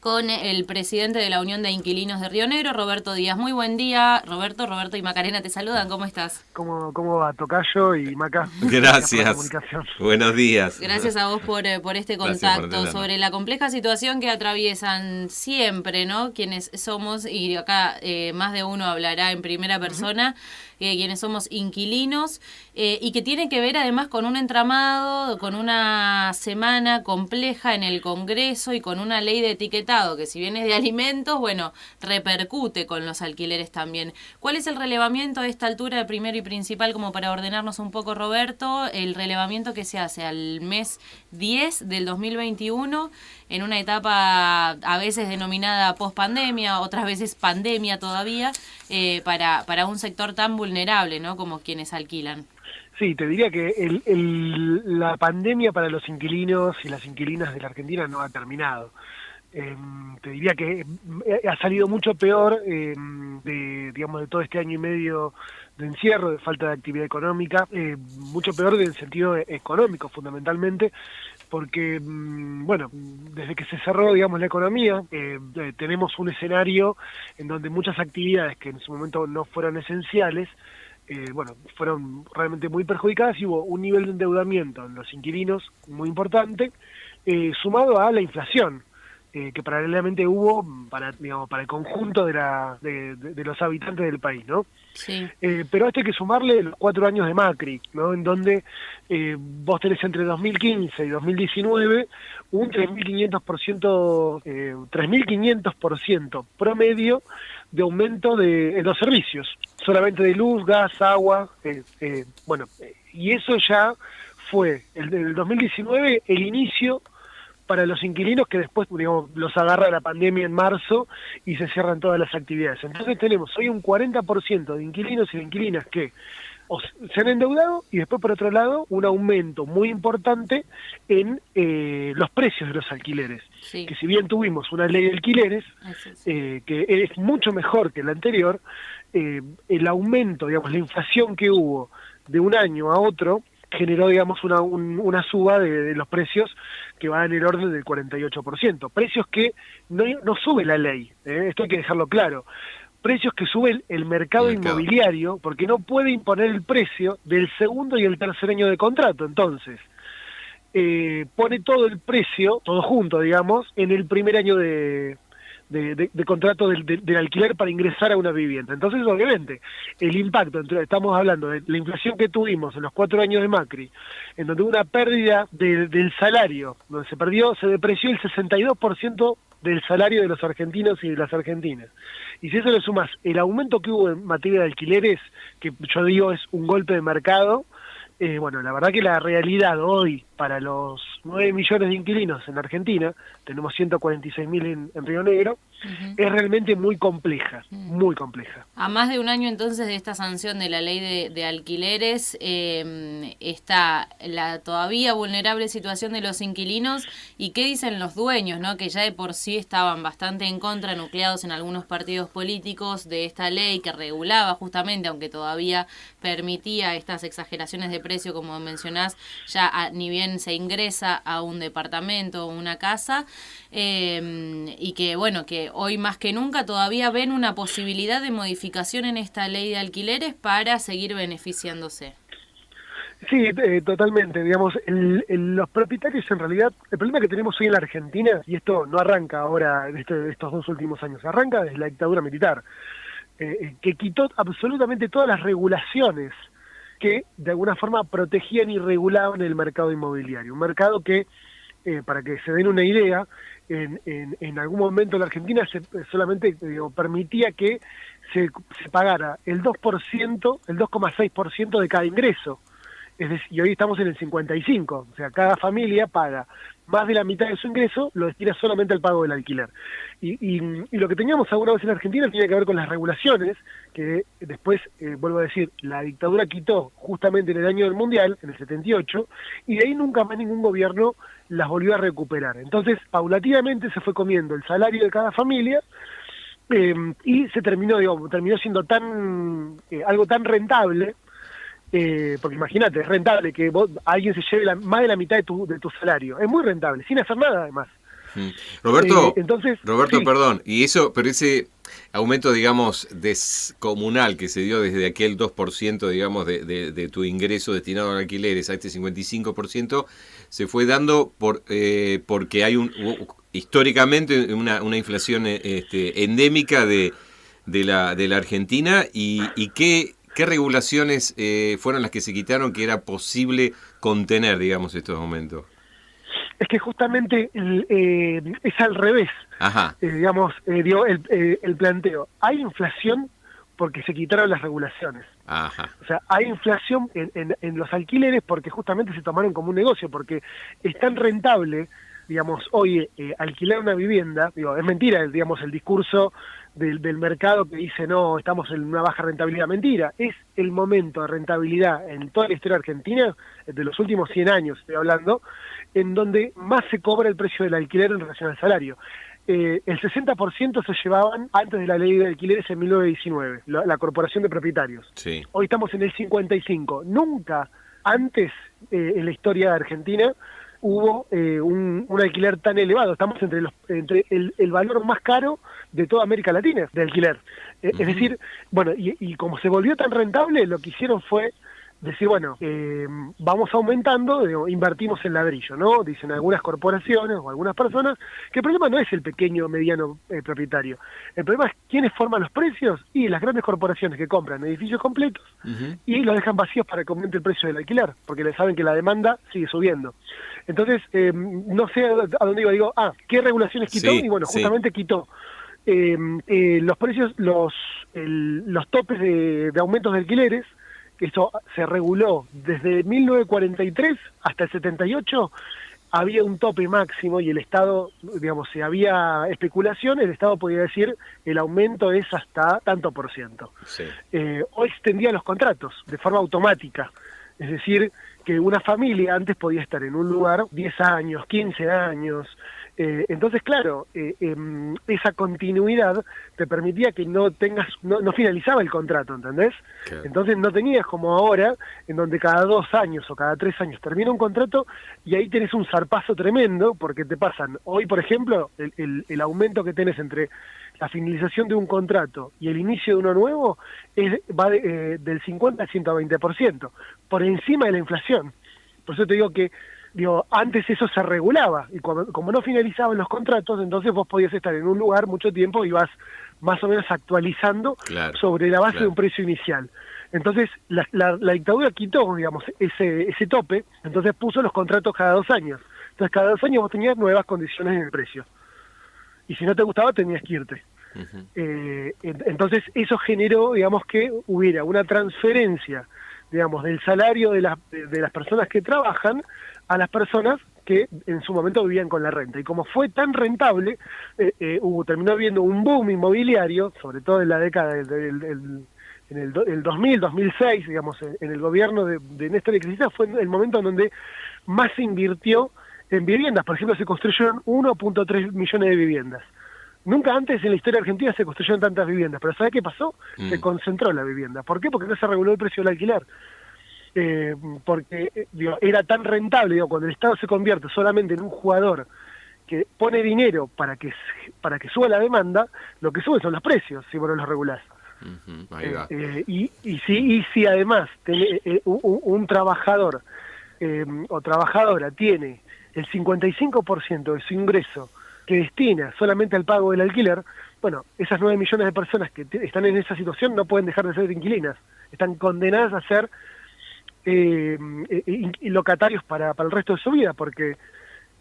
con el presidente de la Unión de Inquilinos de Río Negro, Roberto Díaz. Muy buen día, Roberto. Roberto y Macarena te saludan. ¿Cómo estás? ¿Cómo va, Tocayo y Maca? Gracias. Por la comunicación. Buenos días. Gracias a vos por este contacto sobre la compleja situación que atraviesan siempre, ¿no? Quienes somos, y acá más de uno hablará en primera persona, quienes somos inquilinos, y que tiene que ver además con un entramado, con una semana compleja en el Congreso y con una ley de etiquetado que, si bien es de alimentos, bueno, repercute con los alquileres también. ¿Cuál es el relevamiento a esta altura, de primero y principal, como para ordenarnos un poco, Roberto? El relevamiento que se hace al mes 10 del 2021 en una etapa a veces denominada post-pandemia, otras veces pandemia todavía, para un sector tan vulnerable, ¿no?, como quienes alquilan. Sí, te diría que la pandemia para los inquilinos y las inquilinas de la Argentina no ha terminado. Te diría que ha salido mucho peor de todo este año y medio de encierro, de falta de actividad económica, mucho peor en sentido económico fundamentalmente, porque, desde que se cerró, la economía, tenemos un escenario en donde muchas actividades que en su momento no fueron esenciales, fueron realmente muy perjudicadas, y hubo un nivel de endeudamiento en los inquilinos muy importante, sumado a la inflación, que paralelamente hubo para el conjunto de los habitantes del país, ¿no? Sí. Pero a esto hay que sumarle los 4 años de Macri, ¿no? En donde vos tenés entre 2015 y 2019 un 3.500% promedio de aumento en los servicios, solamente de luz, gas, agua, y eso ya fue el 2019 el inicio para los inquilinos, que después los agarra la pandemia en marzo y se cierran todas las actividades. Entonces tenemos hoy un 40% de inquilinos y de inquilinas que se han endeudado, y después, por otro lado, un aumento muy importante en los precios de los alquileres. Sí. Que si bien tuvimos una ley de alquileres, que es mucho mejor que la anterior, el aumento, la inflación que hubo de un año a otro, generó, una suba de los precios que va en el orden del 48%. Precios que no sube la ley, esto hay que dejarlo claro. Precios que sube el mercado inmobiliario, porque no puede imponer el precio del segundo y el tercer año de contrato. Entonces, pone todo el precio, todo junto, en el primer año de contrato del alquiler para ingresar a una vivienda. Entonces, obviamente, el impacto, estamos hablando de la inflación que tuvimos en los 4 años de Macri, en donde hubo una pérdida del salario, donde se depreció el 62% del salario de los argentinos y de las argentinas. Y si eso le sumas el aumento que hubo en materia de alquileres, que yo digo es un golpe de mercado, la verdad que la realidad hoy para los 9 millones de inquilinos en la Argentina, tenemos 146.000 en Río Negro, es realmente muy compleja, muy compleja. A más de un año entonces de esta sanción de la ley de alquileres, está la todavía vulnerable situación de los inquilinos, y qué dicen los dueños, ¿no?, que ya de por sí estaban bastante en contra, nucleados en algunos partidos políticos, de esta ley que regulaba justamente, aunque todavía permitía estas exageraciones de precio, como mencionás, ya ni bien se ingresa a un departamento o una casa, y que hoy más que nunca todavía ven una posibilidad de modificación en esta ley de alquileres para seguir beneficiándose. Sí, totalmente. Los propietarios, en realidad, el problema que tenemos hoy en la Argentina, y esto no arranca ahora de estos 2 últimos años, arranca desde la dictadura militar, que quitó absolutamente todas las regulaciones que de alguna forma protegían y regulaban el mercado inmobiliario. Un mercado que, para que se den una idea, en algún momento en la Argentina solamente permitía que se pagara el 2%, el 2,6% de cada ingreso. Es decir, y hoy estamos en el 55%, o sea, cada familia paga más de la mitad de su ingreso, lo destina solamente al pago del alquiler. Y lo que teníamos alguna vez en Argentina tiene que ver con las regulaciones, que después, vuelvo a decir, la dictadura quitó justamente en el año del Mundial, en el 78, y de ahí nunca más ningún gobierno las volvió a recuperar. Entonces, paulatinamente se fue comiendo el salario de cada familia, y se terminó siendo algo tan rentable, porque imagínate, es rentable que alguien se lleve más de la mitad de tu salario, es muy rentable, sin hacer nada además. Roberto, Entonces, Roberto, sí. perdón, y eso, pero ese aumento, digamos, descomunal que se dio desde aquel 2%, digamos, de tu ingreso destinado a alquileres a este 55%, se fue dando porque hay históricamente una inflación endémica de la Argentina y ¿qué regulaciones fueron las que se quitaron que era posible contener, digamos, estos aumentos? Es que justamente es al revés, Ajá. digamos, el planteo. Hay inflación porque se quitaron las regulaciones. Ajá. O sea, hay inflación en los alquileres porque justamente se tomaron como un negocio, porque es tan rentable, digamos, hoy alquilar una vivienda, es mentira, digamos, el discurso del mercado que dice, no, estamos en una baja rentabilidad. Mentira, es el momento de rentabilidad en toda la historia argentina, de los últimos 100 años estoy hablando, en donde más se cobra el precio del alquiler en relación al salario. El 60% se llevaban antes de la ley de alquileres en 1919, la Corporación de Propietarios. Sí. Hoy estamos en el 55. Nunca antes en la historia de Argentina hubo un alquiler tan elevado. Estamos entre el valor más caro de toda América Latina de alquiler. Es decir, bueno, y como se volvió tan rentable, lo que hicieron fue decir, bueno, vamos aumentando, invertimos en ladrillo, ¿no? Dicen algunas corporaciones o algunas personas que el problema no es el pequeño o mediano propietario. El problema es quiénes forman los precios y las grandes corporaciones que compran edificios completos y los dejan vacíos para que aumente el precio del alquiler, porque le saben que la demanda sigue subiendo. Entonces, no sé a dónde iba, digo, ¿qué regulaciones quitó? Sí, Y bueno, justamente quitó los precios, los topes de aumentos de alquileres. Eso se reguló desde 1943 hasta el 78, había un tope máximo y el Estado, digamos, si había especulación, el Estado podía decir el aumento es hasta tanto por ciento. Sí. Hoy extendía los contratos de forma automática, es decir, que una familia antes podía estar en un lugar 10 años, 15 años. Entonces, claro, esa continuidad te permitía que no finalizaba el contrato, ¿entendés? Claro. Entonces no tenías como ahora, en donde cada 2 años o cada 3 años termina un contrato y ahí tenés un zarpazo tremendo, porque te pasan, hoy por ejemplo, el aumento que tenés entre la finalización de un contrato y el inicio de uno nuevo va del 50 al 120%, por encima de la inflación. Por eso te digo que antes eso se regulaba, y como no finalizaban los contratos, entonces vos podías estar en un lugar mucho tiempo y vas más o menos actualizando sobre la base de un precio inicial. Entonces la dictadura quitó, digamos, ese tope, entonces puso los contratos cada 2 años. Entonces cada 2 años vos tenías nuevas condiciones en el precio. Y si no te gustaba tenías que irte. Entonces eso generó, digamos, que hubiera una transferencia, digamos, del salario de las personas que trabajan a las personas que en su momento vivían con la renta. Y como fue tan rentable, terminó habiendo un boom inmobiliario, sobre todo en la década en el 2000, 2006, digamos, en el gobierno de Néstor y Cristina, fue el momento en donde más se invirtió en viviendas. Por ejemplo, se construyeron 1.3 millones de viviendas. Nunca antes en la historia argentina se construyeron tantas viviendas, pero ¿sabes qué pasó? Se concentró la vivienda. ¿Por qué? Porque no se reguló el precio del alquiler. Porque era tan rentable, cuando el Estado se convierte solamente en un jugador que pone dinero para que suba la demanda, lo que sube son los precios, si vos no los regulás. Ahí va. Y si además un trabajador o trabajadora tiene el 55% de su ingreso que destina solamente al pago del alquiler, bueno, esas 9 millones de personas que están en esa situación no pueden dejar de ser inquilinas, están condenadas a ser locatarios para el resto de su vida, porque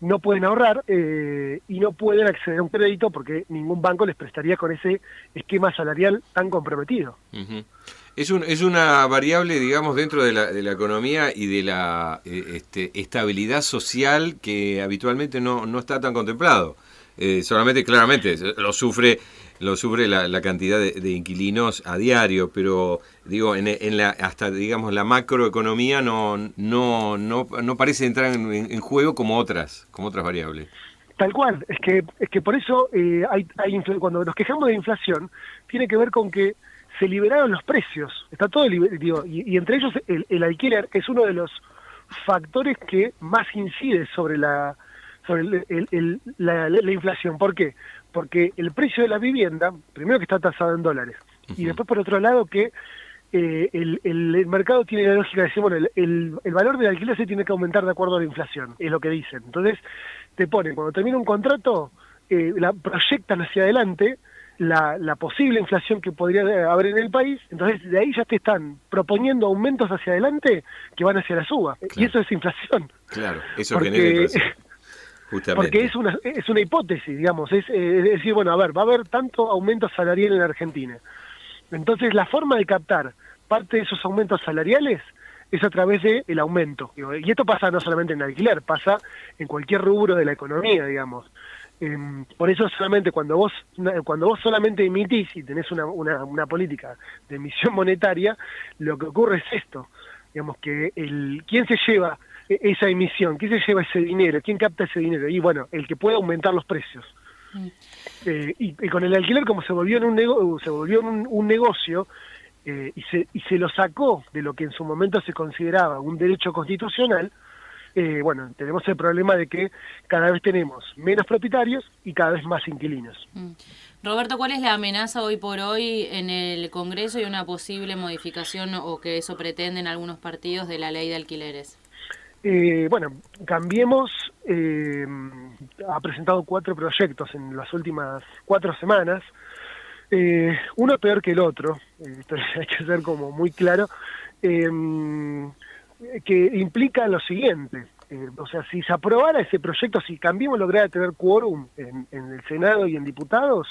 no pueden ahorrar y no pueden acceder a un crédito porque ningún banco les prestaría con ese esquema salarial tan comprometido. Es una variable, digamos, dentro de la economía y de la estabilidad social que habitualmente no está tan contemplado. Solamente, claramente, lo sufre la cantidad de inquilinos a diario, pero digo, hasta digamos la macroeconomía no parece entrar en juego como otras variables. Tal cual, es que por eso cuando nos quejamos de inflación, tiene que ver con que se liberaron los precios, está todo y entre ellos el alquiler es uno de los factores que más incide sobre sobre la inflación. ¿Por qué? Porque el precio de la vivienda, primero que está tasado en dólares, y después por otro lado que el mercado tiene la lógica de decir, bueno, el valor del alquiler se tiene que aumentar de acuerdo a la inflación, es lo que dicen. Entonces te ponen, cuando termina un contrato, proyectan hacia adelante la posible inflación que podría haber en el país, entonces de ahí ya te están proponiendo aumentos hacia adelante que van hacia la suba, claro. Y eso es inflación. Claro, eso genera inflación. Justamente. Porque es una hipótesis, digamos, es decir, bueno, a ver, va a haber tanto aumento salarial en Argentina. Entonces la forma de captar parte de esos aumentos salariales es a través del aumento. Y esto pasa no solamente en alquiler, pasa en cualquier rubro de la economía, digamos. Por eso solamente cuando vos solamente emitís y tenés una política de emisión monetaria, lo que ocurre es esto, digamos, que ¿quién se lleva esa emisión? ¿Quién se lleva ese dinero? ¿Quién capta ese dinero? Y bueno, el que puede aumentar los precios. Y con el alquiler, como se volvió un negocio, y se lo sacó de lo que en su momento se consideraba un derecho constitucional, bueno, tenemos el problema de que cada vez tenemos menos propietarios y cada vez más inquilinos. Roberto, ¿cuál es la amenaza hoy por hoy en el Congreso y una posible modificación o que eso pretenden algunos partidos de la ley de alquileres? Bueno, Cambiemos ha presentado 4 proyectos en las últimas 4 semanas, uno peor que el otro, esto hay que ser como muy claro, que implica lo siguiente, o sea, si se aprobara ese proyecto, si Cambiemos lograra tener quórum en el Senado y en diputados,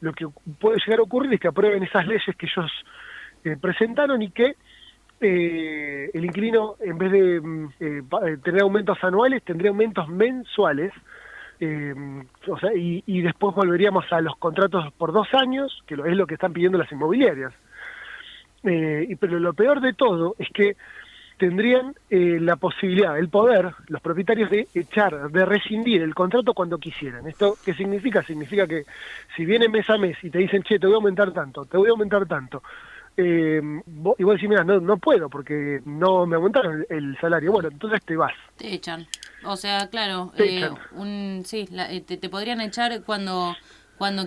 lo que puede llegar a ocurrir es que aprueben esas leyes que ellos presentaron y que el inquilino, en vez de tener aumentos anuales, tendría aumentos mensuales, o sea, y después volveríamos a los contratos por 2 años, que es lo que están pidiendo las inmobiliarias. Pero lo peor de todo es que tendrían la posibilidad, el poder, los propietarios de rescindir el contrato cuando quisieran. ¿Esto qué significa? Significa que si vienen mes a mes y te dicen, che, te voy a aumentar tanto, y vos decís, mira, no puedo porque no me aumentaron el salario, bueno, entonces te vas. Te echan. O sea, claro, te podrían echar cuando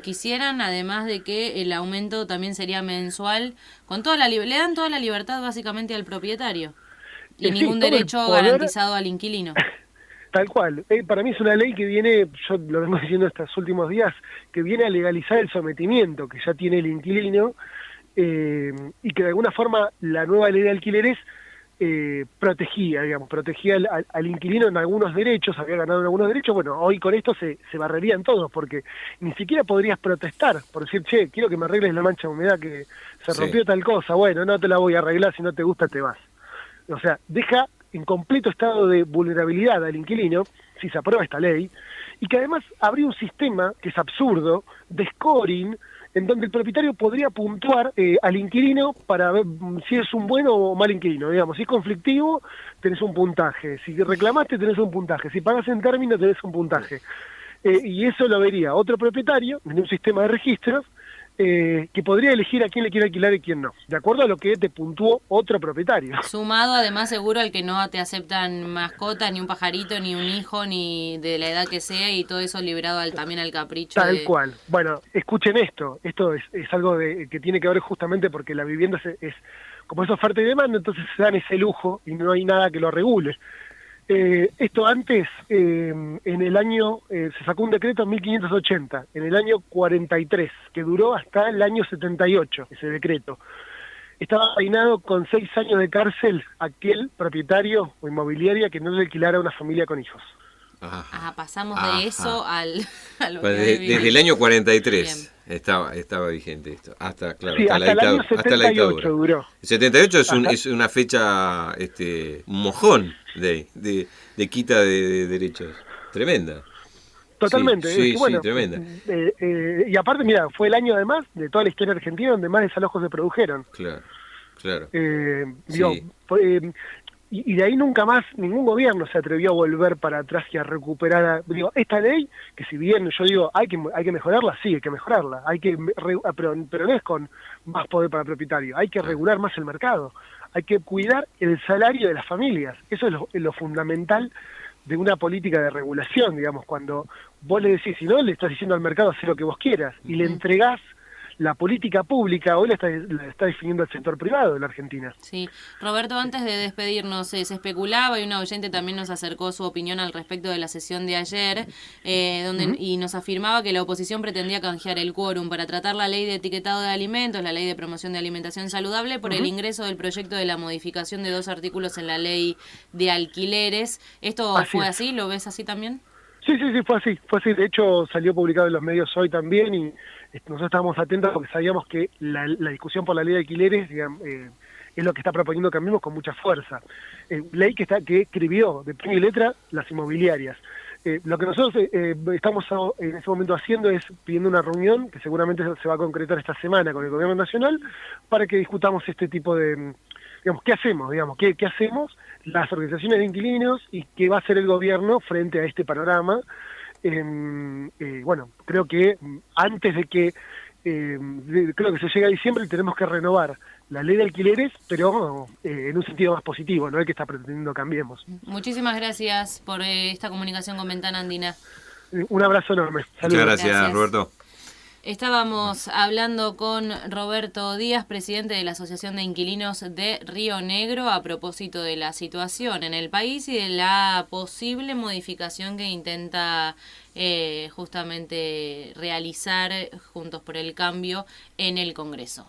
quisieran, además de que el aumento también sería mensual, con toda le dan toda la libertad básicamente al propietario y ningún derecho garantizado al inquilino. Tal cual. Para mí es una ley que viene, yo lo vengo diciendo estos últimos días, que viene a legalizar el sometimiento que ya tiene el inquilino, y que de alguna forma la nueva ley de alquileres protegía al inquilino en algunos derechos, había ganado en algunos derechos. Bueno, hoy con esto se barrerían todos, porque ni siquiera podrías protestar por decir, che, quiero que me arregles la mancha de humedad que se rompió tal cosa, bueno, no te la voy a arreglar, si no te gusta te vas. O sea, deja en completo estado de vulnerabilidad al inquilino si se aprueba esta ley, y que además habría un sistema que es absurdo, de scoring, en donde el propietario podría puntuar al inquilino para ver si es un buen o mal inquilino, digamos. Si es conflictivo, tenés un puntaje. Si reclamaste, tenés un puntaje. Si pagás en término, tenés un puntaje. Y eso lo vería otro propietario en un sistema de registros que podría elegir a quién le quiere alquilar y quién no, de acuerdo a lo que te puntuó otro propietario. Sumado además seguro al que no te aceptan mascotas, ni un pajarito, ni un hijo, ni de la edad que sea, y todo eso librado también al capricho. Tal cual. Bueno, escuchen esto es algo que tiene que ver justamente porque la vivienda es como es oferta y demanda, entonces se dan ese lujo y no hay nada que lo regule. Esto antes, en el año, se sacó un decreto en 1580, en el año 43, que duró hasta el año 78, ese decreto. Estaba peinado con 6 años de cárcel aquel propietario o inmobiliaria que no le alquilara a una familia con hijos. Pasamos de eso a lo que desde el año 43 estaba vigente esto, hasta la dictadura. Duró. El 78 es una fecha un mojón de quita de derechos, tremenda. Totalmente. Sí, tremenda. Y aparte, mira, fue el año además de toda la historia argentina donde más desalojos se produjeron. Claro. Y de ahí nunca más ningún gobierno se atrevió a volver para atrás y a recuperar. Esta ley, que si bien yo digo hay que mejorarla, sí, hay que mejorarla, pero no es con más poder para el propietario, hay que regular más el mercado, hay que cuidar el salario de las familias, eso es lo fundamental de una política de regulación, digamos, cuando vos le decís, si no, le estás diciendo al mercado hacer lo que vos quieras, y le entregás la política pública, hoy la está definiendo el sector privado de la Argentina. Sí. Roberto, antes de despedirnos, se especulaba y una oyente también nos acercó su opinión al respecto de la sesión de ayer, y nos afirmaba que la oposición pretendía canjear el quórum para tratar la ley de etiquetado de alimentos, la ley de promoción de alimentación saludable, por el ingreso del proyecto de la modificación de 2 artículos en la ley de alquileres. ¿Esto fue así? ¿Lo ves así también? Sí, fue así. De hecho, salió publicado en los medios hoy también y nosotros estábamos atentos porque sabíamos que la discusión por la ley de alquileres, digamos, es lo que está proponiendo Cambiemos con mucha fuerza. Ley que escribió de puño y letra las inmobiliarias. Lo que nosotros estamos en ese momento haciendo es pidiendo una reunión que seguramente se va a concretar esta semana con el Gobierno Nacional para que discutamos este tipo de... Digamos, ¿qué hacemos? ¿Qué hacemos las organizaciones de inquilinos y qué va a hacer el gobierno frente a este panorama? Bueno, creo que antes de que creo que se llegue a diciembre tenemos que renovar la ley de alquileres, pero en un sentido más positivo, no es que está pretendiendo Cambiemos. Muchísimas gracias por esta comunicación con Ventana Andina. Un abrazo enorme. Saludos. Muchas gracias, Roberto. Estábamos hablando con Roberto Díaz, presidente de la Asociación de Inquilinos de Río Negro, a propósito de la situación en el país y de la posible modificación que intenta justamente realizar Juntos por el Cambio en el Congreso.